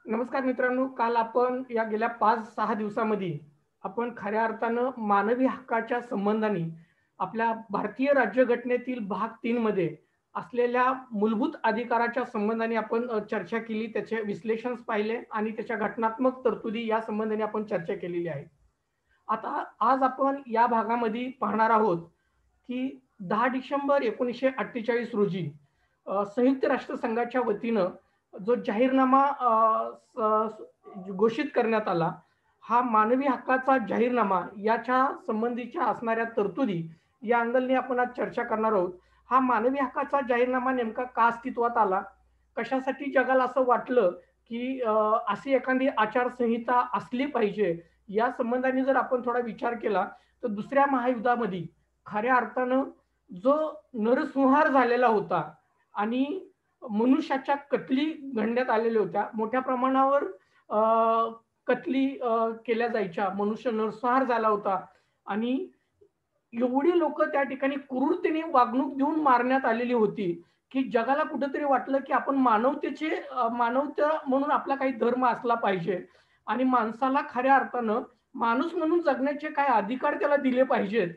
नमस्कार मित्रांनो, काल आपण या गेल्या 5-6 दिवसामध्ये आपण खऱ्या अर्थानं मानवी हक्काच्या संबंधाने आपल्या भारतीय राज्यघटनेतील भाग 3 मध्ये असलेल्या मूलभूत अधिकाराच्या संबंधाने आपण चर्चा केली, त्याचे विश्लेषण पाहिले आणि त्याच्या घटनात्मक तरतुदी या संबंधाने आपण चर्चा केलेली आहे. आता आज आपण या भागामध्ये पाहणार आहोत की 10 डिसेंबर 1948 रोजी संयुक्त राष्ट्र संघाच्या वतीनं जो जाहीरनामा घोषित करण्यात आला, हा मानवी हक्काचा जाहीरनामा याच्या संबंधीच्या असणाऱ्या तरतुदी या अंगलने आपण आज चर्चा करणार आहोत. हा मानवी हक्काचा जाहीरनामा नेमका का अस्तित्वात आला? कशासाठी जगाला असं वाटलं की अशी एखादी आचारसंहिता असली पाहिजे? या संबंधाने जर आपण थोडा विचार केला, तर दुसऱ्या महायुद्धामध्ये खऱ्या अर्थानं जो नरसंहार झालेला होता आणि मनुष्याच्या कत्तली घडण्यात आलेल्या होत्या. मोठ्या प्रमाणावर कत्तली केल्या जायच्या. मनुष्य नरसंहार झाला होता आणि एवढी लोक त्या ठिकाणी क्रूरतेने वागणूक देऊन मारण्यात आलेली होती, की जगाला कुठेतरी वाटलं, की आपण मानवता म्हणून आपला काही धर्म असला पाहिजे आणि माणसाला खऱ्या अर्थानं माणूस म्हणून जगण्याचे काही अधिकार त्याला दिले पाहिजेत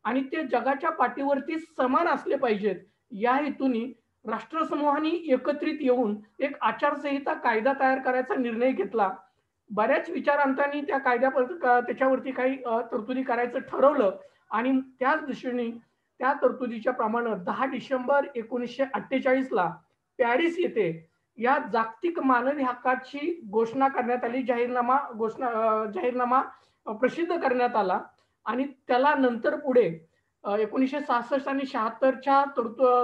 आणि ते जगाच्या पाठीवरती समान असले पाहिजेत. या हेतूने राष्ट्रसमूहाने एकत्रित येऊन एक आचारसंहिता कायदा तयार करायचा निर्णय घेतला. बऱ्याच विचारांतांनी त्या त्याच्यावरती काही तरतुदी करायचं ठरवलं आणि त्याच दिशेने त्या तरतुदीच्या प्रमाणे 10 डिसेंबर 1948 ला पॅरिस येथे या जागतिक मानवी हक्काची घोषणा करण्यात आली. जाहीरनामा प्रसिद्ध करण्यात आला आणि त्याला नंतर पुढे 1966 आणि 76च्या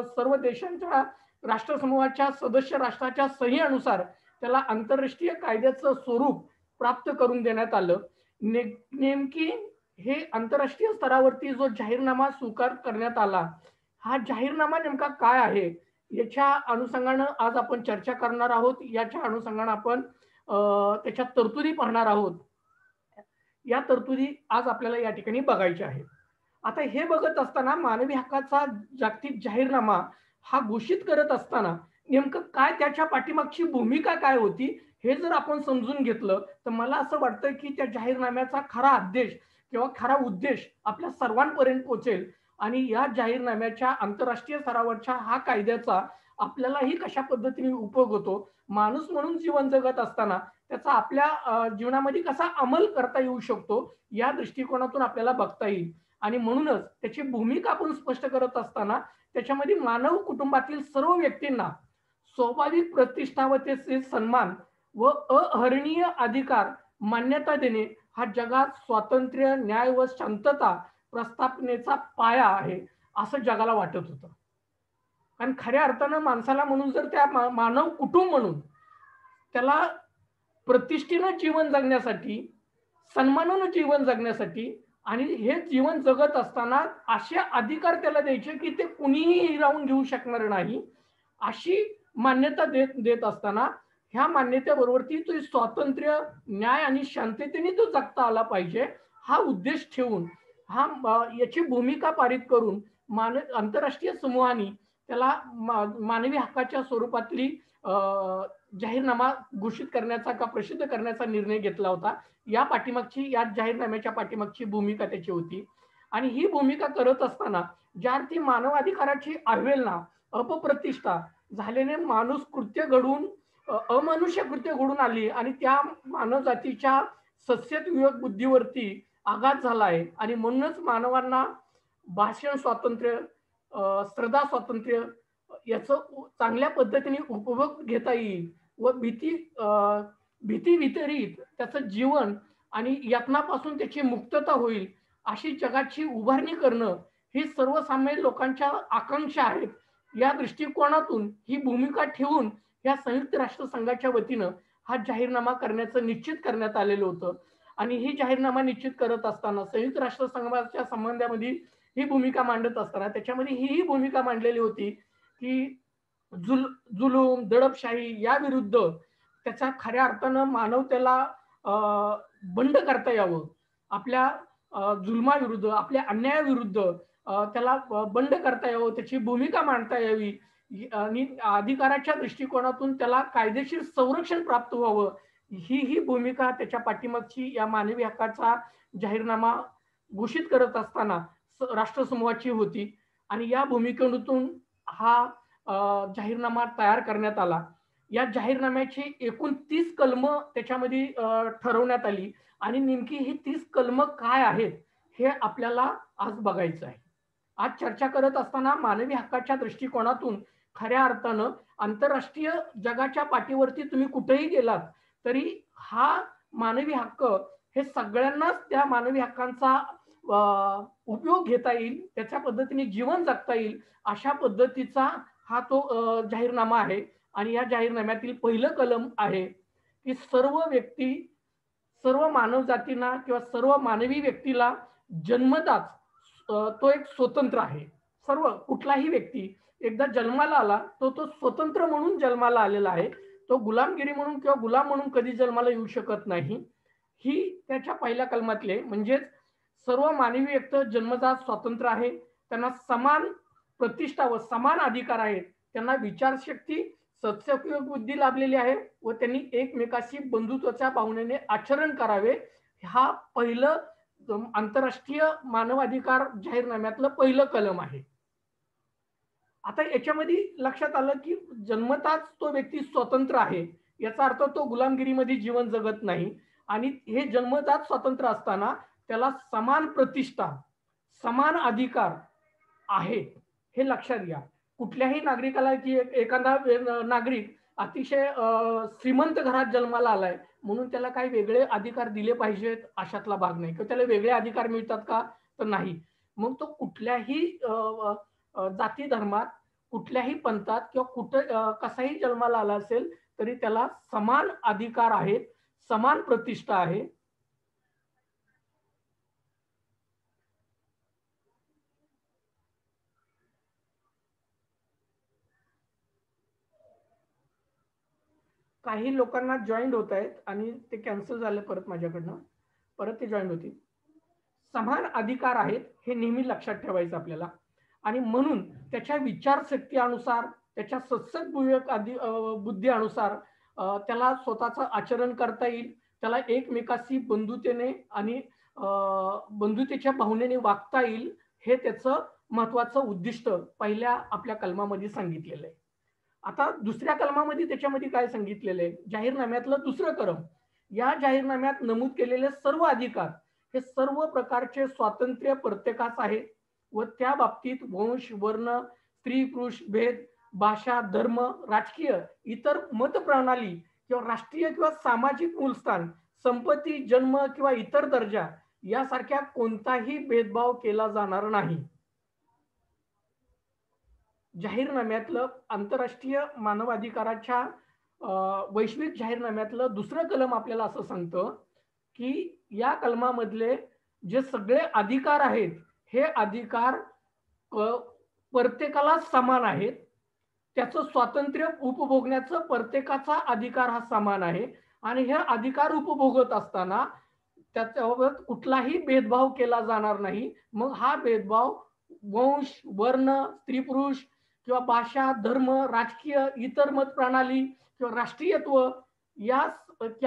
सर्व देशांच्या राष्ट्रसमूहाच्या सदस्य राष्ट्राच्या सही अनुसार त्याला आंतरराष्ट्रीय कायद्याचं स्वरूप प्राप्त करून देण्यात आलं. नेमकी हे आंतरराष्ट्रीय स्तरावरती जो जाहीरनामा स्वीकार करण्यात आला, हा जाहीरनामा नेमका काय आहे याच्या अनुषंगानं आज आपण चर्चा करणार आहोत. याच्या अनुषंगानं आपण त्याच्या तरतुदी पाहणार आहोत. या तरतुदी आज आपल्याला या ठिकाणी बघायच्या आहेत. आता हे बघत असताना मानवी हक्काचा जागतिक जाहीरनामा हा घोषित करत असताना नेमकं काय त्याच्या पाठीमागची भूमिका काय होती, हे जर आपण समजून घेतलं तर मला असं वाटतं की त्या जाहीरनाम्याचा खरा उद्देश किंवा खरा उद्देश आपल्या सर्वांपर्यंत पोहोचेल आणि या जाहीरनाम्याच्या आंतरराष्ट्रीय स्तरावरच्या हा कायद्याचा आपल्यालाही कशा पद्धतीने उपयोग होतो, माणूस म्हणून जीवन जगत असताना त्याचा आपल्या जीवनामध्ये कसा अंमल करता येऊ शकतो, या दृष्टिकोनातून आपल्याला बघता येईल. आणि म्हणूनच त्याची भूमिका आपण स्पष्ट करत असताना त्याच्यामध्ये मानव कुटुंबातील सर्व व्यक्तींना स्वाभाविक प्रतिष्ठा व त्याचे सन्मान व अहरणीय अधिकार मान्यता देणे हा जगात स्वातंत्र्य, न्याय व शांतता प्रस्थापनेचा पाया आहे असं जगाला वाटत होतं. कारण खऱ्या अर्थानं माणसाला म्हणून जर त्या मानव कुटुंब म्हणून त्याला प्रतिष्ठेनं जीवन जगण्यासाठी, सन्मानानं जीवन जगण्यासाठी आणि हे जीवन जगत असताना असे अधिकार त्याला द्यायचे की ते कुणीही हिरावून घेऊ शकणार नाही, अशी मान्यता देत असताना ह्या मान्यतेबरोबरती तो स्वातंत्र्य, न्याय आणि शांततेने तो जगता आला पाहिजे हा उद्देश ठेवून याची भूमिका पारित करून आंतरराष्ट्रीय समूहाने त्याला मानवी हक्काच्या स्वरूपातली जाहीरनामा घोषित करण्याचा का प्रसिद्ध करण्याचा निर्णय घेतला होता. या जाहीरनाम्याच्या पाठीमागची भूमिका त्याची होती आणि ही भूमिका करत असताना ज्या अर्थी मानवाधिकाराची अवहेलना, अपप्रतिष्ठा झाल्याने माणूस कृत्य घडून अमानुष्य कृत्य घडून आली आणि त्या मानव जातीच्या सस्यत विवेक बुद्धीवरती आघात झाला आहे आणि म्हणूनच मानवांना भाषण स्वातंत्र्य, श्रद्धा स्वातंत्र्य याचं चांगल्या पद्धतीने उपभोग घेता येईल व भीती वितरित त्याचं जीवन आणि यातनापासून त्याची मुक्तता होईल अशी जगाची उभारणी करणं ही सर्वसामान्य लोकांच्या आकांक्षा आहेत. या दृष्टिकोनातून ही भूमिका ठेवून या संयुक्त राष्ट्र संघाच्या वतीनं हा जाहीरनामा करण्याचं निश्चित करण्यात आलेलं होतं आणि ही जाहीरनामा निश्चित करत असताना संयुक्त राष्ट्र संघाच्या संबंधामध्ये ही भूमिका मांडत असताना त्याच्यामध्ये ही भूमिका मांडलेली होती की जुलूम, दडपशाही या विरुद्ध त्याच्या खऱ्या अर्थानं मानवतेला बंड करता यावं, आपल्या जुलमाविरुद्ध, आपल्या अन्यायाविरुद्ध त्याला बंड करता यावं, त्याची भूमिका मांडता यावी आणि अधिकाराच्या दृष्टिकोनातून त्याला कायदेशीर संरक्षण प्राप्त व्हावं ही भूमिका त्याच्या पाठीमागची या मानवी हक्काचा जाहीरनामा घोषित करत असताना राष्ट्रसमूहाची होती आणि या भूमिकेतून हा जाहीरनामा तयार करण्यात आला. या जाहीरनाम्याची एकूण 30 कलम त्याच्यामध्ये ठरवण्यात आली आणि नेमकी ही 30 कलम काय आहेत हे आपल्याला आज बघायचं आहे. आज चर्चा करत असताना मानवी हक्काच्या दृष्टिकोनातून खऱ्या अर्थानं आंतरराष्ट्रीय जगाच्या पाठीवरती तुम्ही कुठेही गेलात तरी हा मानवी हक्क हे सगळ्यांनाच त्या मानवी हक्कांचा उपयोग घेता येईल, त्याच्या पद्धतीने जीवन जगता येईल अशा पद्धतीचा हा तो जाहीरनामा आहे. आणि या जाहीरनाम्यातील पहिलं कलम आहे की सर्व व्यक्ती, सर्व मानव जातींना किंवा सर्व मानवी व्यक्तीला जन्मताच तो एक स्वतंत्र आहे. सर्व कुठलाही व्यक्ती एकदा जन्माला आला तो स्वतंत्र म्हणून जन्माला आलेला आहे. तो गुलामगिरी म्हणून किंवा गुलाम म्हणून कधी जन्माला येऊ शकत नाही. ही त्याच्या पहिल्या कलमातले म्हणजेच सर्व मानवी व्यक्ती जन्मजात स्वतंत्र आहे. त्यांना समान प्रतिष्ठा व समान अधिकार आहेत. त्यांना विचारशक्ती, सत्सुयोग बुद्धी लाभलेली आहे व त्यांनी एकमेकाशी बंधुत्वाच्या भावनेने आचरण करावे. हा पहिलं आंतरराष्ट्रीय मानवाधिकार जाहीरनाम्यातलं पहिलं कलम आहे. आता याच्यामध्ये लक्षात आलं की जन्मताच तो व्यक्ती स्वतंत्र आहे, याचा अर्थ तो गुलामगिरीमध्ये जीवन जगत नाही आणि हे जन्मजात स्वतंत्र असताना त्याला समान प्रतिष्ठा, समान अधिकार आहे हे लक्षात घ्या. कुठल्याही नागरिकाला की एखादा नागरिक अतिशय श्रीमंत घरात जन्माला आलाय म्हणून त्याला काही वेगळे अधिकार दिले पाहिजेत अशातला भाग नाही, किंवा त्याला वेगळे अधिकार मिळतात का तर नाही. मग तो कुठल्याही जाती धर्मात, कुठल्याही पंथात किंवा कुठं कसाही जन्माला आला असेल तरी त्याला समान अधिकार आहेत, समान प्रतिष्ठा आहे. काही लोकांना जॉईंट होत आहेत आणि ते कॅन्सल झाले परत माझ्याकडनं, परत ते जॉईंट होतील. समान अधिकार आहेत हे नेहमी लक्षात ठेवायचं आपल्याला. आणि म्हणून त्याच्या विचारशक्ती अनुसार, त्याच्या बुद्धी अनुसार त्याला स्वतःचं आचरण करता येईल, त्याला एकमेकाशी बंधुतेने आणि बंधुतेच्या भावनेने वागता येईल, हे त्याचं महत्वाचं उद्दिष्ट पहिल्या आपल्या कलमामध्ये सांगितलेलं आहे. आता दुसऱ्या कलमामध्ये त्याच्यामध्ये काय सांगितलेलं आहे, जाहीरनाम्यातलं दुसरं कलम, या जाहीरनाम्यात नमूद केलेले सर्व अधिकार हे सर्व प्रकारचे स्वातंत्र्य प्रत्येकास आहे व त्या बाबतीत वंश, वर्ण, स्त्री पुरुष भेद, भाषा, धर्म, राजकीय, इतर मत प्रणाली किंवा राष्ट्रीय किंवा सामाजिक मूलस्थान, संपत्ती, जन्म किंवा इतर दर्जा यासारख्या कोणताही भेदभाव केला जाणार नाही. जाहीरनाम्यातलं आंतरराष्ट्रीय मानवाधिकाराच्या वैश्विक जाहीरनाम्यातलं दुसरं कलम आपल्याला असं सांगतं की या कलमामधले जे सगळे अधिकार आहेत हे अधिकार प्रत्येकाला समान आहेत. त्याचं स्वातंत्र्य उपभोगण्याचं प्रत्येकाचा अधिकार हा समान आहे आणि हे अधिकार उपभोगत असताना त्याच्यावर कुठलाही भेदभाव केला जाणार नाही. मग हा भेदभाव वंश, वर्ण, स्त्री पुरुष किंवा भाषा, धर्म, राजकीय, इतर मत प्रणाली किंवा राष्ट्रीयत्व या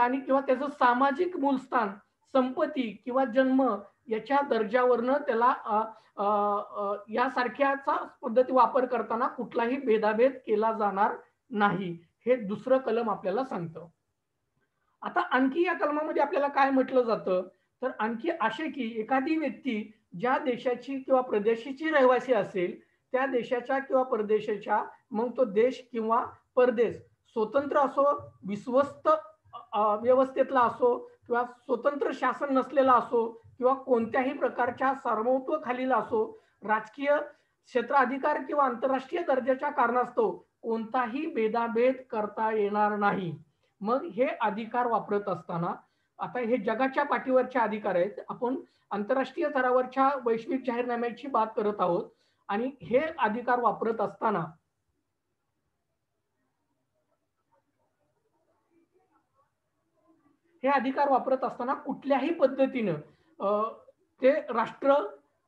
आणि किंवा त्याचं सामाजिक मूलस्थान, संपत्ती किंवा जन्म याच्या दर्जावरनं त्याला यासारख्याचा पद्धती वापर करताना कुठलाही भेदाभेद केला जाणार नाही, हे दुसरं कलम आपल्याला सांगतं. आता आणखी या कलमामध्ये आपल्याला काय म्हटलं जातं तर आणखी असे की एखादी व्यक्ती ज्या देशाची किंवा प्रदेशाची रहिवासी असेल त्या देशाच्या किंवा प्रदेशाच्या, मग तो देश किंवा परदेश स्वतंत्र असो, विश्वस्त व्यवस्थेतला असो किंवा स्वतंत्र शासन नसलेला असो किंवा कोणत्याही प्रकारच्या सार्वभौमत्व खालील असो, राजकीय क्षेत्राधिकार किंवा आंतरराष्ट्रीय दर्जाच्या कारणास्तव कोणताही भेदाभेद करता येणार नाही. मग हे अधिकार वापरत असताना आता हे जगाच्या पाठीवरचे अधिकार आहेत, आपण आंतरराष्ट्रीय स्तरावरच्या वैश्विक जाहीरनाम्याची बात करत आहोत आणि हे अधिकार वापरत असताना हे अधिकार वापरत असताना कुठल्याही पद्धतीनं ते राष्ट्र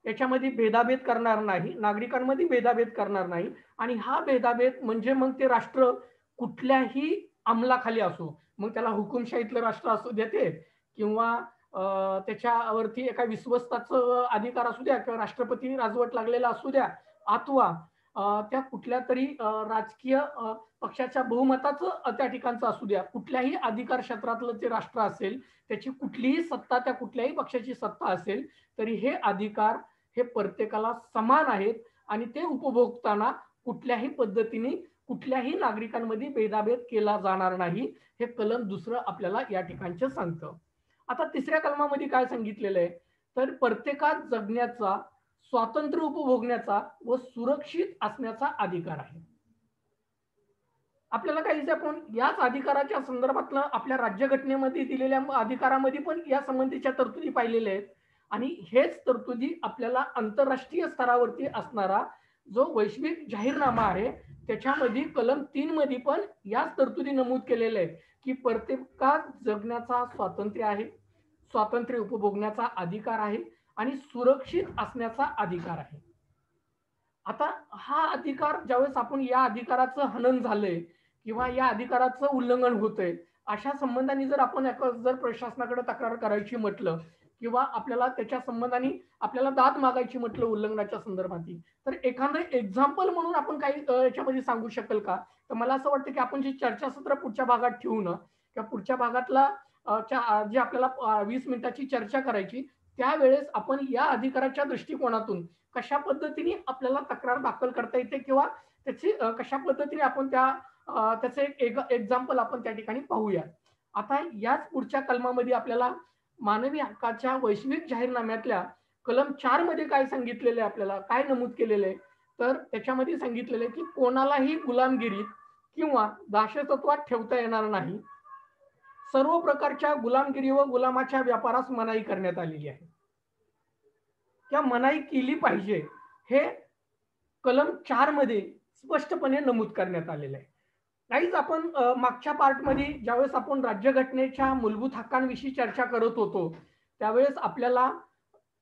याच्यामध्ये भेदाभेद करणार नाही, नागरिकांमध्ये भेदाभेद करणार नाही. आणि हा भेदाभेद म्हणजे मग ते राष्ट्र कुठल्याही अंमलाखाली असो, मग त्याला हुकुमशाहीतलं राष्ट्र असू द्या ते, किंवा त्याच्यावरती एका विश्वस्ताचं अधिकार असू द्या, किंवा राष्ट्रपती राजवट लागलेला असू द्या, अथवा त्या कुठल्या तरी राजकीय पक्षाच्या बहुमताचं त्या ठिकाणचं असू द्या, कुठल्याही अधिकार क्षेत्रातलं जे राष्ट्र असेल, त्याची कुठलीही सत्ता, त्या कुठल्याही पक्षाची सत्ता असेल, तरी हे अधिकार हे प्रत्येकाला समान आहेत आणि ते उपभोगताना कुठल्याही पद्धतीने कुठल्याही नागरिकांमध्ये भेदाभेद केला जाणार नाही, हे कलम 2 आपल्याला या ठिकाणचं सांगतं. आता तिसऱ्या कलमामध्ये काय सांगितलेलं आहे, तर प्रत्येकात जगण्याचा, स्वातंत्र्य उपभोगण्याचा व सुरक्षित असण्याचा अधिकार आहे. आपल्याला काही आपण याच अधिकाराच्या संदर्भातलं आपल्या राज्यघटनेमध्ये दिलेल्या अधिकारामध्ये पण या संबंधीच्या तरतुदी पाहिलेल्या आहेत आणि हेच तरतुदी आपल्याला आंतरराष्ट्रीय स्तरावरती असणारा जो वैश्विक जाहीरनामा आहे त्याच्यामध्ये कलम 3 मध्ये पण याच तरतुदी नमूद केलेल्या आहेत की प्रत्येकात जगण्याचा स्वातंत्र्य आहे, स्वातंत्र्य उपभोगण्याचा अधिकार आहे आणि सुरक्षित असण्याचा अधिकार आहे. आता हा अधिकार ज्यावेळेस आपण या अधिकाराचं हनन झालंय किंवा या अधिकाराचं उल्लंघन होतंय अशा संबंधाने जर आपण जर प्रशासनाकडे तक्रार करायची म्हटलं किंवा आपल्याला त्याच्या संबंधाने आपल्याला दाद मागायची म्हटलं उल्लंघनाच्या संदर्भात, तर एखादं एक्झाम्पल म्हणून आपण काही याच्यामध्ये सांगू शकेल का? तर मला असं वाटतं की आपण जे चर्चासत्र पुढच्या भागात ठेवू ना, किंवा पुढच्या भागातला जे आपल्याला 20 मिनिटाची चर्चा करायची त्यावेळेस आपण या अधिकाराच्या दृष्टिकोनातून कशा पद्धतीने आपल्याला तक्रार दाखल करता येते किंवा त्याची कशा पद्धतीने आपण त्याचे एक एक्झाम्पल आपण त्या ठिकाणी पाहूया. आता याच पुढच्या कलमामध्ये आपल्याला मानवी हक्काच्या वैश्विक जाहीरनाम्यातल्या कलम 4 मध्ये काय सांगितलेलं आहे, आपल्याला काय नमूद केलेलं आहे, तर त्याच्यामध्ये सांगितलेलं आहे की कोणालाही गुलामगिरीत किंवा दासत्वात ठेवता येणार नाही. सर्व प्रकारच्या गुलामगिरी व गुलामाच्या व्यापारास मनाई करण्यात आलेली आहे किंवा मनाई केली पाहिजे, हे कलम 4 मध्ये स्पष्टपणे नमूद करण्यात आलेलं आहे. काहीच आपण मागच्या पार्टमध्ये ज्यावेळेस आपण राज्यघटनेच्या मूलभूत हक्कांविषयी चर्चा करत होतो त्यावेळेस आपल्याला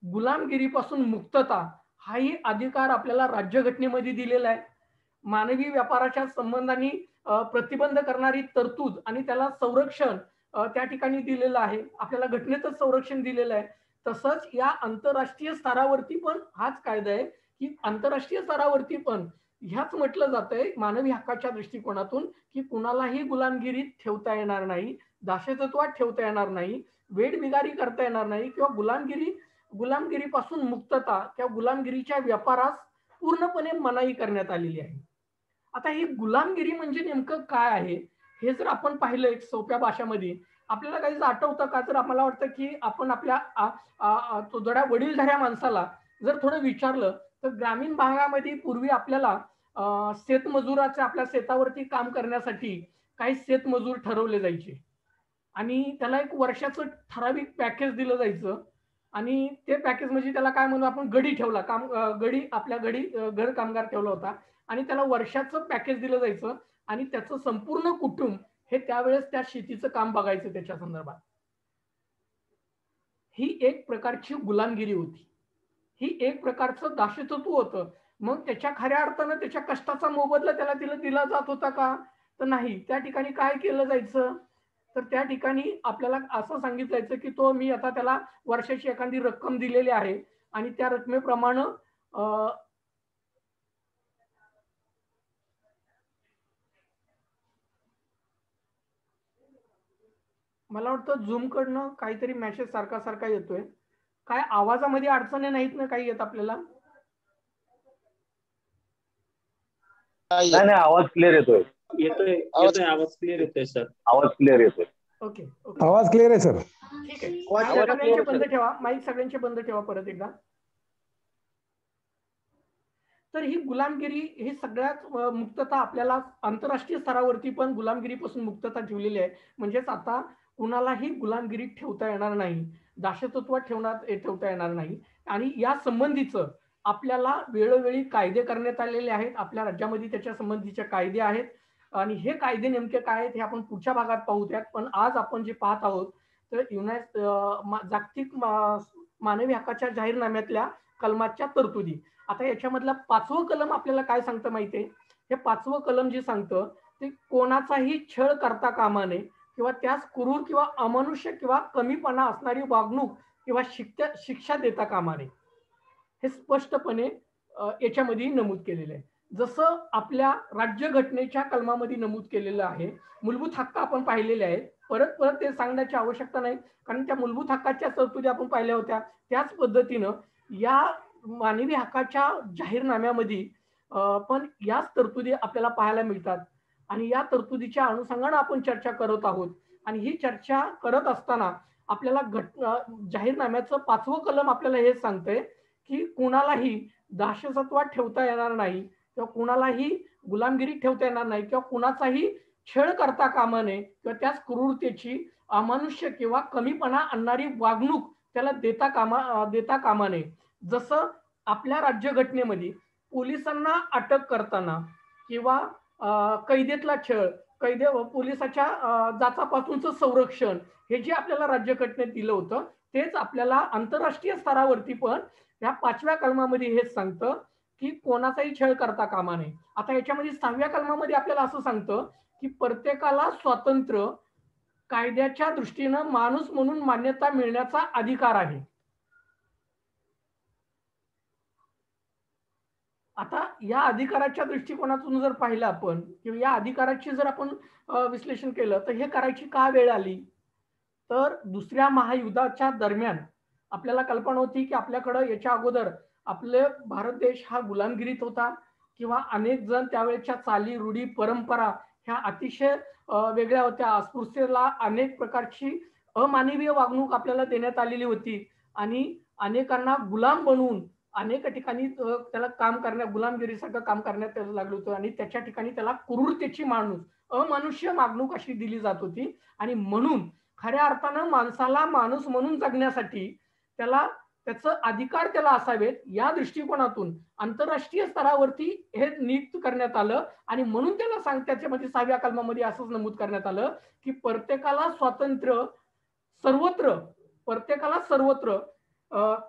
गुलामगिरीपासून मुक्तता हाही अधिकार आपल्याला राज्यघटनेमध्ये दिलेला आहे. मानवी व्यापाराच्या संबंधाने प्रतिबंध करणारी तरतूद आणि त्याला संरक्षण त्या ठिकाणी दिलेलं आहे, आपल्याला घटनेतच संरक्षण दिलेलं आहे. तसंच या आंतरराष्ट्रीय स्तरावरती पण हाच कायदा आहे की आंतरराष्ट्रीय स्तरावरती पण ह्याच म्हटलं जातंय मानवी हक्काच्या दृष्टिकोनातून की कुणालाही गुलामगिरीत ठेवता येणार नाही, दासत्वात ठेवता येणार नाही, वेठबिगारी करता येणार नाही किंवा गुलामगिरीपासून मुक्तता किंवा गुलामगिरीच्या व्यापारास पूर्णपणे मनाई करण्यात आलेली आहे. आता ही गुलामगिरी म्हणजे नेमकं काय आहे हे जर आपण पाहिलं एक सोप्या भाषेमध्ये आपल्याला काही आठवतं का? तर आम्हाला वाटतं की आपण आपल्या थोड्या वडीलधाऱ्या माणसाला जर थोडं विचारलं तर ग्रामीण भागामध्ये पूर्वी आपल्याला शेतमजुराचे आपल्या शेतावरती काम करण्यासाठी काही शेतमजूर ठरवले जायचे आणि त्याला एक वर्षाचं ठराविक पॅकेज दिलं जायचं आणि ते पॅकेज म्हणजे त्याला काय म्हणू आपण गडी ठेवला गडी आपल्या घर कामगार ठेवला होता आणि त्याला वर्षाचं पॅकेज दिलं जायचं आणि त्याचं संपूर्ण कुटुंब हे त्यावेळेस त्या शेतीचं काम बघायचं. त्याच्या संदर्भात ही एक प्रकारची गुलामगिरी होती, ही एक प्रकारचं दासत्व होतं. मग त्याच्या खऱ्या अर्थानं त्याच्या कष्टाचा मोबदला त्याला दिला जात होता का? तर नाही. त्या ठिकाणी काय केलं जायचं, तर त्या ठिकाणी आपल्याला असं सांगितलं जायचं की तो मी आता त्याला वर्षाची एखादी रक्कम दिलेली आहे आणि त्या रकमेप्रमाणे मला वाटतं झूम कडनं काहीतरी मेसेज सारखा येतोय. काय आवाजामध्ये अडचणी नाहीत ना काही येत आपल्याला? नाही आवाज क्लिअर येतोय. आवाज क्लिअर येतोय सर. आवाज क्लिअर येतोय. ओके आवाज क्लिअर आहे सर. ठीक आहे. सगळ्यांचे बंद ठेवा, माईक सगळ्यांचे बंद ठेवा परत एकदा. तर ही गुलामगिरी ही सगळ्यात मुक्तता आपल्याला आंतरराष्ट्रीय स्तरावरती पण गुलामगिरीपासून मुक्तता ठेवलेली आहे. म्हणजेच आता कुणालाही गुलामगिरीत ठेवता येणार नाही, दासत्वात ठेवता येणार नाही आणि या संबंधीचं आपल्याला वेळोवेळी कायदे करण्यात आलेले आहेत. आपल्या राज्यामध्ये त्याच्या संबंधीचे कायदे आहेत आणि हे कायदे नेमके काय आहेत हे आपण पुढच्या भागात पाहूयात. पण आज आपण जे पाहत आहोत तर जागतिक मानवी हक्काच्या जाहीरनाम्यातल्या कलमाच्या तरतुदी. आता याच्यामधला 5वं कलम आपल्याला काय सांगतं माहितीये? हे 5वं कलम जे सांगतं ते कोणाचाही छळ करता कामा नये किंवा त्यास क्रूर किंवा अमनुष्य किंवा कमीपणा असणारी वागणूक किंवा शिक्षा देता कामा नये, हे स्पष्टपणे याच्यामध्ये नमूद केलेलं आहे. जसं आपल्या राज्यघटनेच्या कलमामध्ये नमूद केलेलं आहे, मूलभूत हक्क आपण पाहिलेले आहेत, परत परत ते सांगण्याची आवश्यकता नाही, कारण त्या मूलभूत हक्काच्या तरतुदी आपण पाहिल्या होत्या. त्याच पद्धतीनं या मानवी हक्काच्या जाहीरनाम्यामध्ये पण याच तरतुदी आपल्याला पाहायला मिळतात आणि या तरतुदीच्या अनुषंगाने आपण चर्चा करत आहोत. आणि ही चर्चा करत असताना आपल्याला जाहीरनाम्याचं 5वं कलम आपल्याला हेच सांगतंय की कुणालाही दासत्वात ठेवता येणार नाही किंवा कुणालाही गुलामगिरीत ठेवता येणार नाही किंवा कुणाचाही छळ करता कामा नये किंवा त्याच क्रूरतेची, अमानुष्य किंवा कमीपणा आणणारी वागणूक त्याला देता कामा नये. जसं आपल्या राज्यघटनेमध्ये पोलिसांना अटक करताना किंवा कैदेतला छळ, पोलिसाच्या जाचापासूनचं संरक्षण, हे जे आपल्याला राज्यघटनेत दिलं होतं तेच आपल्याला आंतरराष्ट्रीय स्तरावरती पण या 5व्या कलमामध्ये हेच सांगतं की कोणाचाही छळ करता कामा नये. आता याच्यामध्ये 6व्या कलमामध्ये आपल्याला असं सांगतं की प्रत्येकाला स्वातंत्र्य, कायद्याच्या दृष्टीनं माणूस म्हणून मान्यता मिळण्याचा अधिकार आहे. आता या अधिकाराच्या दृष्टिकोनातून जर पाहिलं आपण किंवा या अधिकाराची जर आपण विश्लेषण केलं तर हे करायची का वेळ आली, तर दुसऱ्या महायुद्धाच्या दरम्यान आपल्याला कल्पना होती की आपल्याकडं याच्या अगोदर आपले भारत देश हा गुलामगिरीत होता किंवा अनेक जण त्यावेळेच्या चाली, रूढी, परंपरा ह्या अतिशय वेगळ्या होत्या. अस्पृश्यला अनेक प्रकारची अमानवीय वागणूक आपल्याला देण्यात आलेली होती आणि अनेकांना गुलाम बनवून अनेक ठिकाणी त्याला काम गुलामगिरीसारखं काम करण्यात लागलं होतं आणि त्याच्या ठिकाणी त्याला क्रूरतेची अमानुष्य वागणूक अशी दिली जात होती. आणि म्हणून खऱ्या अर्थानं माणसाला माणूस म्हणून जगण्यासाठी त्याचं अधिकार त्याला असावेत या दृष्टिकोनातून आंतरराष्ट्रीय स्तरावरती हे नियुक्त करण्यात आलं. आणि म्हणून त्याला त्याच्यामध्ये 6व्या कलमामध्ये असंच नमूद करण्यात आलं की प्रत्येकाला सर्वत्र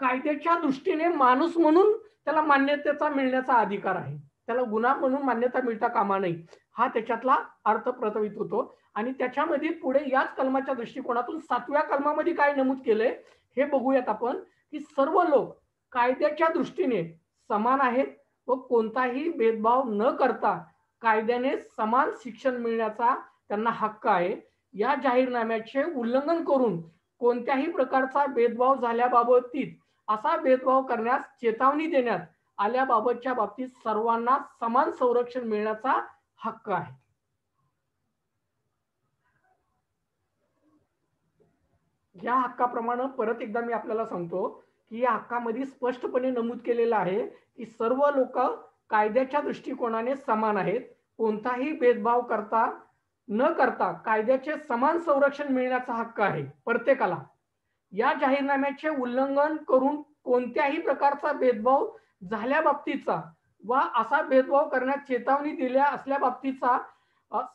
कायद्याच्या दृष्टीने माणूस म्हणून त्याला मान्यतेचा मिळण्याचा अधिकार आहे, त्याला गुन्हा म्हणून मान्यता मिळता कामा नये, हा त्याच्यातला अर्थ प्रथवित होतो. आणि त्याच्यामध्ये पुढे याच कलमाच्या दृष्टिकोनातून 7व्या कलमामध्ये काय नमूद केलंय हे बघूयात आपण की सर्व लोक कायद्याच्या दृष्टीने समान आहेत व कोणताही भेदभाव न करता कायद्याने समान शिक्षण मिळण्याचा त्यांना हक्क आहे. या जाहीरनाम्याचे उल्लंघन करून कोणत्याही प्रकारचा भेदभाव झाल्याबाबतीत असा भेदभाव करण्यास चेतावणी देण्यात आल्याबाबतच्या बाबतीत सर्वांना समान संरक्षण मिळण्याचा हक्क आहे. या हक्काप्रमाणे परत एकदा मी आपल्याला सांगतो की या हक्कामध्ये स्पष्टपणे नमूद केलेलं आहे की सर्व लोक कायद्याच्या दृष्टिकोनाने समान आहेत, कोणताही भेदभाव न करता कायद्याचे समान संरक्षण मिळण्याचा हक्क आहे प्रत्येकाला. या जाहीरनाम्याचे उल्लंघन करून कोणत्याही प्रकारचा भेदभाव झाल्याबाबतीचा वा असा भेदभाव करण्यास चेतावणी दिल्या असल्या बाबतीचा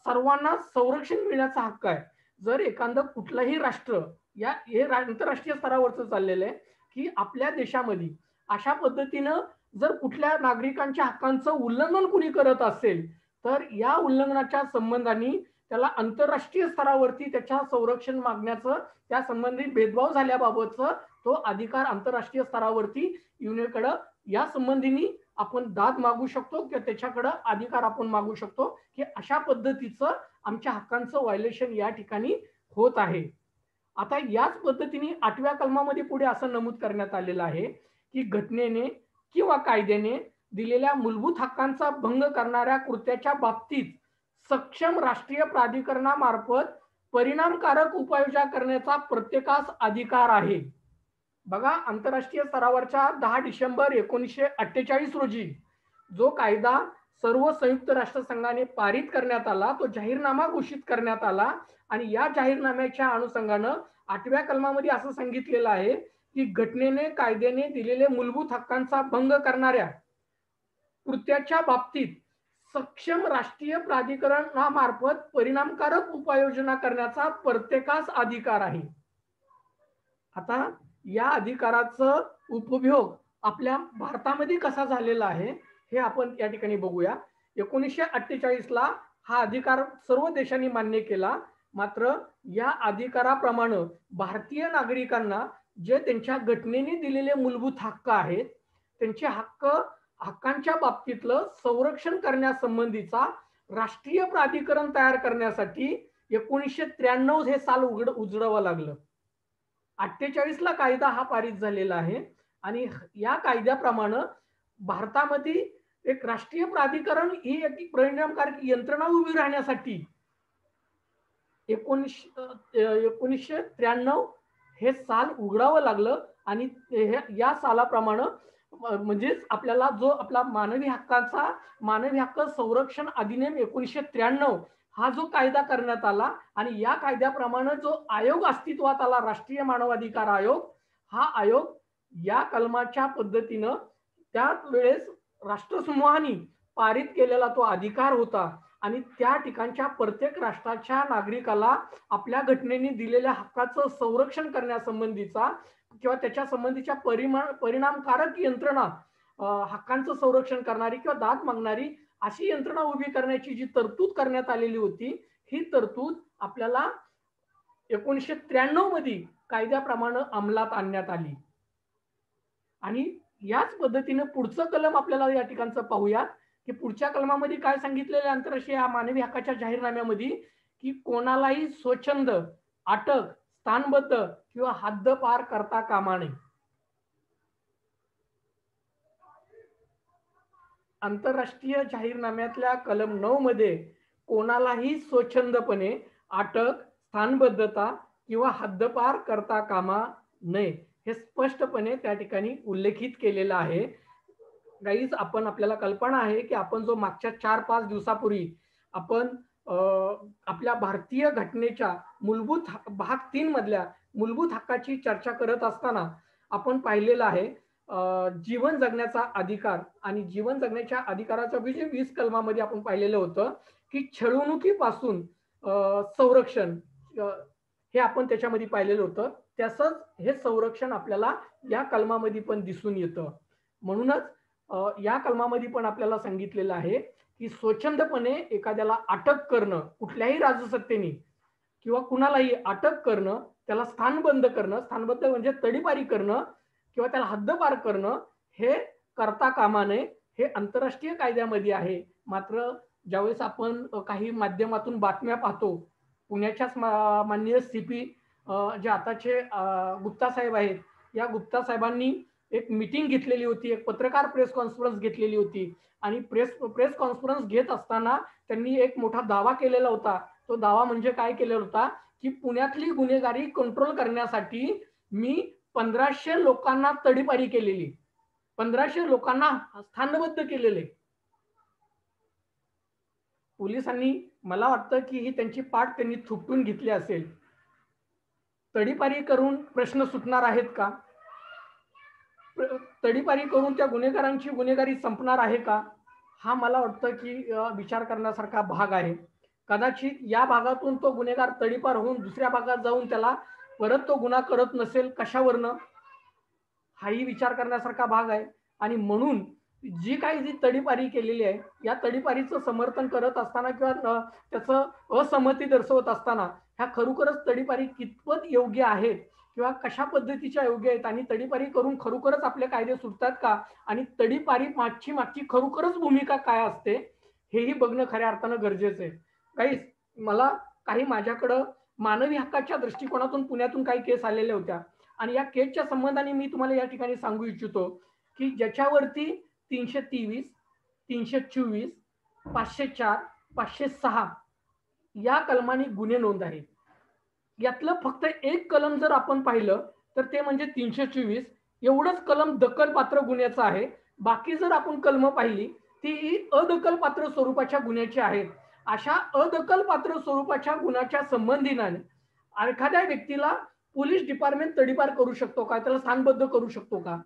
सर्वांना संरक्षण मिळण्याचा हक्क आहे. जर एखादं कुठलंही राष्ट्र हे आंतरराष्ट्रीय स्तरावरचं चाललेलं आहे की आपल्या देशामध्ये अशा पद्धतीनं जर कुठल्या नागरिकांच्या हक्कांचं उल्लंघन कुणी करत असेल तर या उल्लंघनाच्या संबंधाने त्याला आंतरराष्ट्रीय स्तरावरती त्याच्या संरक्षण मागण्याचं, त्या संबंधित भेदभाव झाल्याबाबतचं तो अधिकार आंतरराष्ट्रीय स्तरावरती युनेकडं या संबंधीनी आपण दाद मागू शकतो किंवा त्याच्याकडं अधिकार आपण मागू शकतो की अशा पद्धतीचं आमच्या हक्कांचं व्हायलेशन या ठिकाणी होत आहे. आता याच पद्धतीने 8व्या कलमामध्ये पुढे असं नमूद करण्यात आलेलं आहे की घटनेने किंवा कायद्याने दिलेल्या मूलभूत हक्कांचा भंग करणाऱ्या कृत्याच्या बाबतीत सक्षम राष्ट्रीय प्राधिकरणामार्फत परिणामकारक उपाययोजना करण्याचा प्रत्येकास अधिकार आहे. बघा, आंतरराष्ट्रीय स्तरावरच्या 10 डिसेंबर 1948 रोजी जो कायदा सर्व संयुक्त राष्ट्रसंघाने पारित करण्यात आला, तो जाहीरनामा घोषित करण्यात आला आणि या जाहीरनाम्याच्या अनुषंगानं 8व्या कलमामध्ये असं सांगितलेलं आहे की घटनेने कायद्याने दिलेले मूलभूत हक्कांचा भंग करणाऱ्या कृत्याच्या बाबतीत सक्षम राष्ट्रीय प्राधिकरणामार्फत परिणामकारक उपाययोजना करण्याचा प्रत्येकास अधिकार आहे. आता या अधिकाराचा उपयोग आपल्या भारतामध्ये कसा झालेला आहे हे आपण या ठिकाणी बघूया. 1948 ला हा अधिकार सर्व देशांनी मान्य केला. मात्र या अधिकाराप्रमाणे भारतीय नागरिकांना जे त्यांच्या घटनेने दिलेले मूलभूत हक्क आहेत, त्यांचे हक्कांच्या बाबतीतलं संरक्षण करण्यासंबंधीचा राष्ट्रीय प्राधिकरण तयार करण्यासाठी 1993 हे साल उजडावं लागलं. 48 ला कायदा हा पारित झालेला आहे आणि या कायद्याप्रमाणे भारतामध्ये एक राष्ट्रीय प्राधिकरण ही एक परिणामकारक यंत्रणा उभी राहण्यासाठी 1993 हे साल उघडावं लागलं आणि या सालाप्रमाणे म्हणजेच आपल्याला जो आपला मानवी हक्क संरक्षण अधिनियम 1993 हा जो कायदा करण्यात आला आणि या कायद्याप्रमाणे जो आयोग अस्तित्वात आला, राष्ट्रीय मानवाधिकार आयोग, हा आयोग या कलमाच्या पद्धतीनं त्यावेळेस राष्ट्रसमूहाने पारित केलेला तो अधिकार होता आणि त्या ठिकाणच्या प्रत्येक राष्ट्राच्या नागरिकाला आपल्या घटनेने दिलेल्या हक्काचं संरक्षण करण्यासंबंधीचा किंवा त्याच्या संबंधीच्या परिणामकारक यंत्रणा, हक्कांचं संरक्षण करणारी किंवा दाद मागणारी अशी यंत्रणा उभी करण्याची जी तरतूद करण्यात आलेली होती, ही तरतूद आपल्याला 1993 मध्ये कायद्याप्रमाणे अंमलात आणण्यात आली. आणि याच पद्धतीने पुढचं कलम आपल्याला या ठिकाणचं पाहूयात की पुढच्या कलमामध्ये काय सांगितलेलं आंतरराष्ट्रीय मानवी हक्काच्या जाहीरनाम्यामध्ये की कोणालाही स्वच्छंद, अटक, स्थानबद्ध किंवा हद्दपार करता कामा नये. आंतरराष्ट्रीय जाहीरनाम्यातल्या कलम 9 मध्ये कोणालाही स्वच्छंदपणे अटक, स्थानबद्धता किंवा हद्दपार करता कामा नये हे स्पष्टपणे त्या ठिकाणी उल्लेखित केलेलं आहे. गाईज, आपल्याला कल्पना आहे की आपण जो मागच्या 4-5 दिवसापूर्वी आपण आपल्या भारतीय घटनेच्या मूलभूत भाग 3 मधल्या मूलभूत हक्काची चर्चा करत असताना आपण पाहिलेलं आहे जीवन जगण्याचा अधिकार आणि जीवन जगण्याच्या अधिकाराच्या 20 कलमामध्ये आपण पाहिलेलं होतं की छळवणुकीपासून संरक्षण हे आपण त्याच्यामध्ये पाहिलेलं होतं. तसंच हे संरक्षण आपल्याला या कलमामध्ये पण दिसून येतं. म्हणूनच या कलमामध्ये पण आपल्याला सांगितलेलं आहे की स्वच्छंदपणे एखाद्याला अटक करणं, कुठल्याही राजसत्तेने किंवा कुणालाही अटक करणं, त्याला स्थानबंद करणं, स्थानबद्ध म्हणजे तडीपारी करणं किंवा त्याला हद्दपार करणं हे करता कामा नये हे आंतरराष्ट्रीय कायद्यामध्ये आहे. मात्र ज्यावेळेस आपण काही माध्यमातून बातम्या पाहतो, पुण्याच्याच माननीय CP जे आताचे गुप्ता साहेब आहेत, या गुप्ता साहेबांनी एक मीटिंग घेतलेली होती, एक पत्रकार प्रेस कॉन्फरन्स घेतलेली होती आणि प्रेस कॉन्फरन्स घेत असताना त्यांनी एक मोठा दावा केलेला होता. तो दावा म्हणजे काय केलेला होता की पुण्यातली गुन्हेगारी कंट्रोल करण्यासाठी मी 1500 लोकांना तडीपारी केलेली, 1500 लोकांना स्थानबद्ध केलेले. पोलिसांनी, मला वाटतं की ही त्यांची पाठ त्यांनी थुपटून घेतली असेल. तडीपारी करून प्रश्न सुटणार आहेत का? तडीपारी करून त्या गुन्हेगारांची गुन्हेगारी संपणार आहे का? हा मला वाटतं की विचार करण्यासारखा भाग आहे. कदाचित या भागातून तो गुन्हेगार तडीपार होऊन दुसऱ्या भागात जाऊन त्याला परत तो गुन्हा करत नसेल कशावरनं, हाही विचार करण्यासारखा भाग आहे. आणि म्हणून जी तडीपारी केलेली आहे या तडीपारीचं समर्थन करत असताना किंवा त्याचं असहमती दर्शवत असताना ह्या खरोखरच तडीपारी कितपत योग्य आहेत किंवा कशा पद्धतीच्या योग्य आहेत आणि तडीपारी करून खरोखरच आपले कायदे सुटतात का आणि तडीपारी मागची खरोखरच भूमिका काय असते हेही बघणं खऱ्या अर्थानं गरजेचं आहे. मला माझ्याकडं मानवी हक्काच्या दृष्टिकोनातून पुण्यातून काही केस आलेल्या होत्या आणि या केसच्या संबंधाने मी तुम्हाला या ठिकाणी सांगू इच्छितो की ज्याच्यावरती 323, 324, 504, 506 या कलमाने गुन्हे नोंद आहेत. यातलं फक्त एक कलम जर आपण पाहिलं तर ते म्हणजे 324, एवढंच कलम दखलपात्र गुन्ह्याचं आहे. बाकी जर आपण कलम पाहिली ती अदखलपात्र स्वरूपाच्या गुन्ह्याची आहेत. अशा अदखलपात्र स्वरूपाच्या गुन्ह्याच्या संबंधीने एखाद्या व्यक्तीला पोलीस डिपार्टमेंट तडीपार करू शकतो का, त्याला स्थानबद्ध करू शकतो का?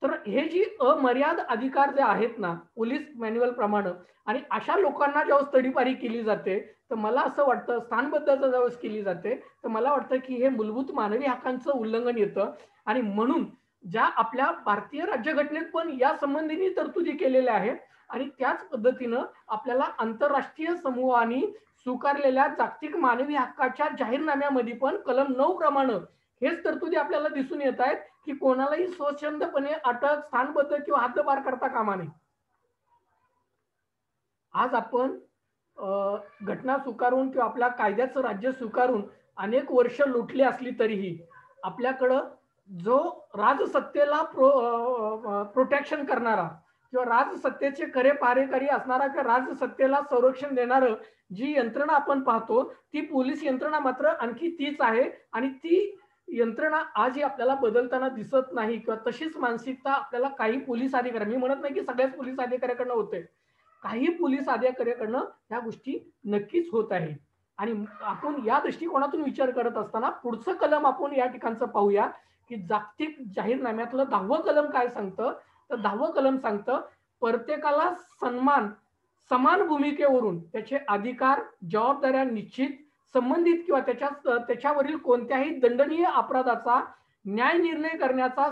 तर हे जी अमर्याद अधिकार जे आहेत ना पोलीस मॅन्युअल प्रमाणे आणि अशा लोकांना जेव्हा तडीपारी केली जाते तर मला असं वाटतं, स्थानबद्धता ज्यावेळेस केली जाते तर मला वाटतं की हे मूलभूत मानवी हक्कांचं उल्लंघन येतं. आणि म्हणून ज्या आपल्या भारतीय राज्यघटनेत पण या संबंधीनी तरतुदी केलेल्या आहेत आणि त्याच पद्धतीनं आपल्याला आंतरराष्ट्रीय समूहाने स्वीकारलेल्या जागतिक मानवी हक्काच्या जाहीरनाम्यामध्ये पण कलम 9 प्रमाणे हेच तरतुदी आपल्याला दिसून येत आहेत की कोणालाही स्वच्छंदपणे अटक, स्थानबद्ध किंवा हद्दपार करता कामा नये. आज आपण घटना स्वीकारून किंवा आपल्या कायद्याचं राज्य स्वीकारून अनेक वर्ष लुटली असली तरीही आपल्याकडं जो राजसत्तेला प्रोटेक्शन करणारा किंवा राजसत्तेचे खरे पारेकरी असणारा किंवा राजसत्तेला संरक्षण देणारं जी यंत्रणा आपण पाहतो ती पोलीस यंत्रणा मात्र आणखी तीच आहे आणि ती यंत्रणा आजही आपल्याला बदलताना दिसत नाही किंवा तशीच मानसिकता आपल्याला काही पोलीस अधिकारी, मी म्हणत नाही की सगळ्याच पोलीस अधिकाऱ्याकडनं होते, काही पोलीस अधिकाऱ्याकडनं ह्या गोष्टी नक्कीच होत आहे. आणि आपण या दृष्टिकोनातून विचार करत असताना पुढचं कलम आपण या ठिकाणचं पाहूया की जागतिक जाहीरनाम्यातलं 10वं कलम काय सांगतं. तर 10वं कलम सांगतं प्रत्येकाला समान भूमिकेवरून त्याचे अधिकार, जबाबदाऱ्या निश्चित, संबंधित किंवा त्याच्यावरील कोणत्याही दंडनीय अपराधाचा न्याय निर्णय करण्याचा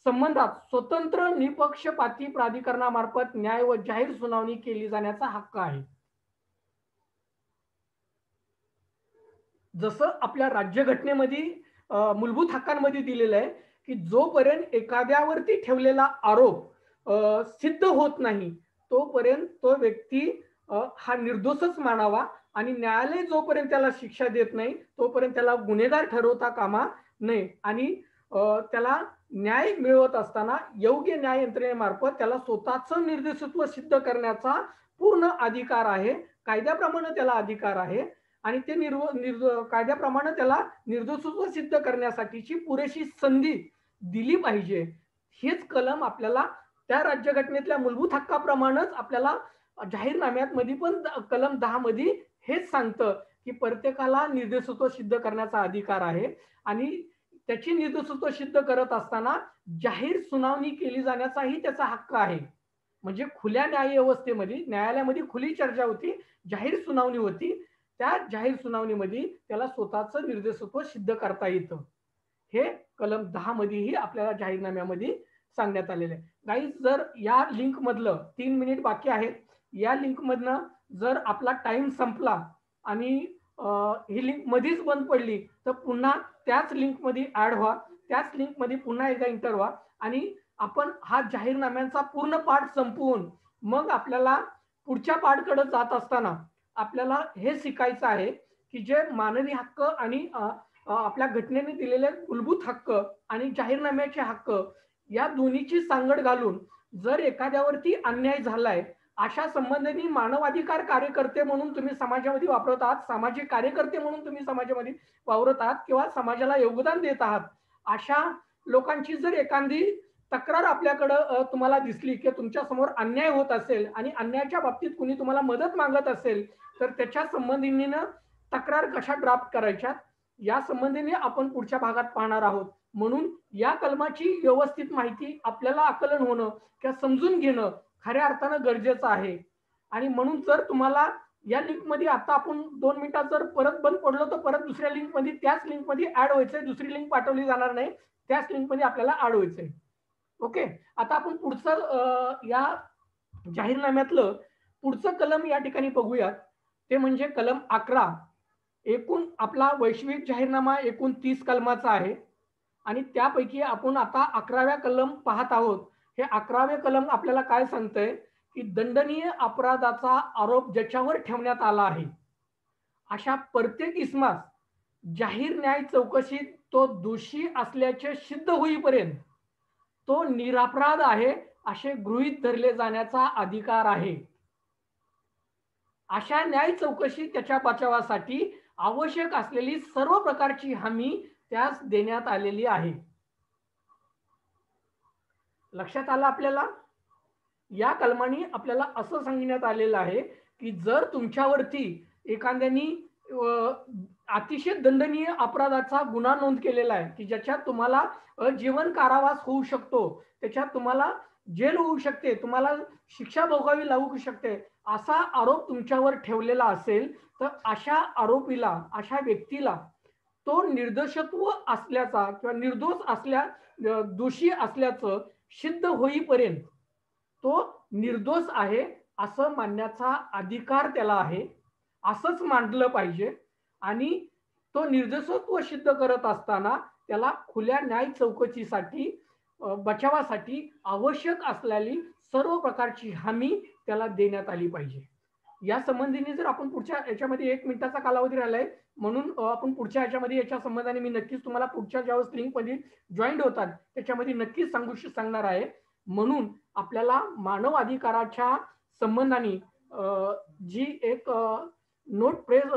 संबंधात स्वतंत्र निपक्षपाती प्राधिकरणामार्फत न्याय व जाहीर सुनावणी केली जाण्याचा हक्क आहे. जसं आपल्या राज्यघटनेमध्ये मूलभूत हक्कांमध्ये दिलेलं आहे की जोपर्यंत एखाद्यावरती ठेवलेला आरोप सिद्ध होत नाही तोपर्यंत तो व्यक्ती हा निर्दोषच मानावा आणि न्यायालय जोपर्यंत त्याला शिक्षा देत नाही तोपर्यंत त्याला गुन्हेगार ठरवता कामा नये आणि त्याला न्याय मिळवत असताना योग्य न्याय यंत्रणेमार्फत त्याला स्वतःचं निर्दोषत्व सिद्ध करण्याचा पूर्ण अधिकार आहे. कायद्याप्रमाणे त्याला अधिकार आहे आणि ते कायद्याप्रमाणे त्याला निर्दोषत्व सिद्ध करण्यासाठीची पुरेशी संधी दिली पाहिजे. हेच कलम आपल्याला त्या राज्यघटनेतल्या मूलभूत हक्काप्रमाणेच आपल्याला जाहीरनाम्यात मध्ये पण कलम 10 मध्ये हेच सांगतं की प्रत्येकाला निर्दोषत्व सिद्ध करण्याचा अधिकार आहे आणि त्याची निर्दोषत्व सिद्ध करत असताना जाहीर सुनावणी केली जाण्याचाही त्याचा हक्क आहे. म्हणजे खुल्या न्याय व्यवस्थेमध्ये न्यायालयामध्ये खुली चर्चा होती, जाहीर सुनावणी होती, त्या जाहीर सुनावणीमध्ये त्याला स्वतःचं निर्दोषत्व सिद्ध करता येतं. हे कलम 10 मध्येही आपल्याला जाहीरनाम्यामध्ये सांगण्यात आलेलं आहे. गाईज, जर या लिंक मधलं 3 मिनिट बाकी आहेत, या लिंक मधनं जर आपला टाइम संपला आणि ही लिंक मध्येच बंद पडली तर पुन्हा त्याच लिंक मध्ये ऍड व्हा, त्याच लिंक मध्ये पुन्हा एकदा एंटर व्हा आणि आपण हा जाहीरनाम्यांचा पूर्ण पाठ संपवून मग आपल्याला पुढच्या पाठकडे जात असताना आपल्याला हे शिकायचं आहे की जे मानवी हक्क आणि आपल्या घटनेने दिलेले मूलभूत हक्क आणि जाहीरनाम्याचे हक्क या दोन्हीची सांगड घालून जर एखाद्यावरती अन्याय झालाय अशा संबंधाने मानवाधिकार कार्यकर्ते म्हणून तुम्ही समाजामध्ये वापरत आहात, सामाजिक कार्यकर्ते म्हणून तुम्ही समाजामध्ये वावरत आहात किंवा समाजाला योगदान देत आहात, अशा लोकांची जर एखादी तक्रार आपल्याकडं तुम्हाला दिसली की तुमच्या समोर अन्याय होत असेल आणि अन्यायाच्या बाबतीत कुणी तुम्हाला मदत मागत असेल तर त्याच्या संबंधीनं तक्रार कशा ड्राफ्ट करायच्या या संबंधीने आपण पुढच्या भागात पाहणार आहोत. म्हणून या कलमाची व्यवस्थित माहिती आपल्याला आकलन होणं किंवा समजून घेणं खऱ्या अर्थानं गरजेचं आहे. आणि म्हणून जर तुम्हाला या लिंक मध्ये आता आपण 2 मिनिटात जर परत बंद पडलो तर परत दुसऱ्या लिंक मध्ये त्याच लिंक मध्ये ऍड व्हायचंय, दुसरी लिंक पाठवली जाणार नाही, त्याच लिंक मध्ये आपल्याला ऍड व्हायचंय. ओके, आता आपण पुढचं या जाहीरनाम्यातलं पुढचं कलम या ठिकाणी बघूयात. ते म्हणजे कलम 11. एकूण आपला वैश्विक जाहीरनामा एकूण 30 कलमाचा आहे आणि त्यापैकी आपण आता 11व्या कलम पाहत आहोत. हे 11वे कलम आपल्याला काय सांगतंय की दंडनीय अपराधाचा आरोप ज्याच्यावर ठेवण्यात आला आहे अशा प्रत्येक इसमास जाहीर न्याय चौकशीत तो दोषी असल्याचे सिद्ध होईपर्यंत तो निरपराध आहे असे गृहीत धरले जाण्याचा अधिकार आहे. अशा न्याय चौकशी त्याच्या बचावासाठी आवश्यक असलेली सर्व प्रकारची हमी त्यास देण्यात आलेली आहे. लक्षात आलं आपल्याला? या कलमाने आपल्याला असं सांगण्यात आलेलं आहे की जर तुमच्यावरती एखाद्यानी अतिशय दंडनीय अपराधाचा गुन्हा नोंद केलेला आहे की ज्याच्यात तुम्हाला जीवन कारावास होऊ शकतो, त्याच्यात तुम्हाला जेल होऊ शकते, तुम्हाला शिक्षा भोगावी लागू शकते, असा आरोप तुमच्यावर ठेवलेला असेल तर अशा आरोपीला, अशा व्यक्तीला तो निर्दोषत्व असल्याचा किंवा निर्दोष असल्या दोषी असल्याचं सिद्ध होईपर्यंत तो निर्दोष आहे असं मानण्याचा अधिकार त्याला आहे. असंच मांडलं पाहिजे आणि तो निर्दोषत्व सिद्ध करत असताना त्याला खुल्या न्याय चौकशीसाठी बचावासाठी आवश्यक असलेली सर्व प्रकारची हमी त्याला देण्यात आली पाहिजे. या संबंधीने जर आपण पुढच्या याच्यामध्ये 1 मिनिटाचा कालावधी राहिलाय म्हणून आपण पुढच्या याच्यामध्ये याच्या संबंधाने मी नक्कीच तुम्हाला पुढच्या ज्यावेळेस लिंकमध्ये जॉईंट होतात त्याच्यामध्ये नक्कीच सांगणार आहे. म्हणून आपल्याला मानव अधिकाराच्या संबंधाने जी एक नोट प्रेस